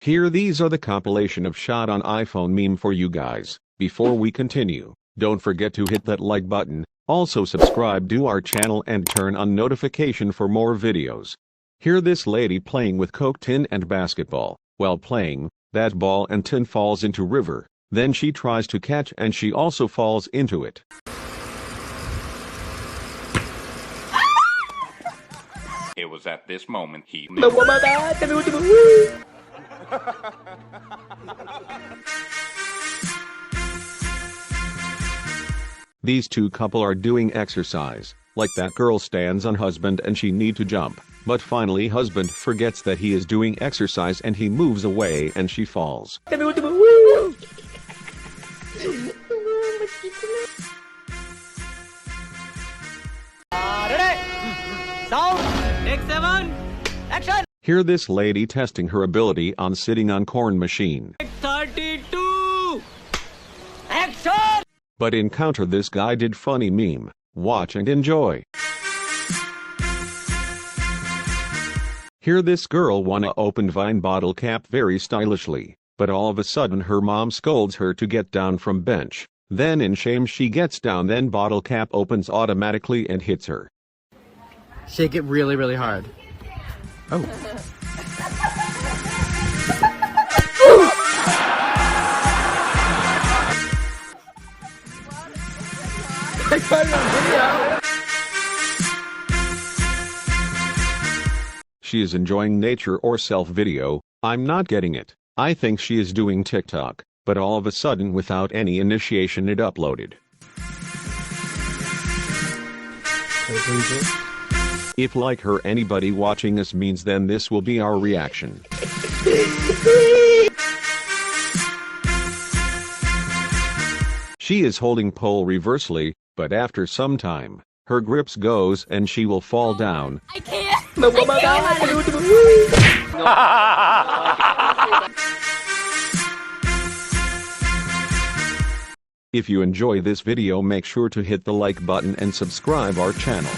Here these are the compilation of shot on iPhone meme for you guys. Before we continue, don't forget to hit that like button, also subscribe to our channel and turn on notification for more videos. Here this lady playing with Coke tin and basketball. While playing, that ball and tin falls into river, then she tries to catch and she also falls into it. It was at this moment he These two couple are doing exercise, like that girl stands on husband and she need to jump, but finally husband forgets that he is doing exercise and he moves away and she falls. Take 7, action! Hear this lady testing her ability on sitting on corn machine. 32, action! But encounter this guy did funny meme. Watch and enjoy. Here this girl wanna open wine bottle cap very stylishly, but all of a sudden her mom scolds her to get down from bench. Then in shame she gets down, then bottle cap opens automatically and hits her. Shake it really, really hard. Oh. I got it on video. She is enjoying nature or self video. I'm not getting it. I think she is doing TikTok, but all of a sudden without any initiation it uploaded. If like her anybody watching us means, then this will be our reaction. She is holding pole reversely, but after some time, her grips goes and she will fall down. I can't. If you enjoy this video, make sure to hit the like button and subscribe our channel.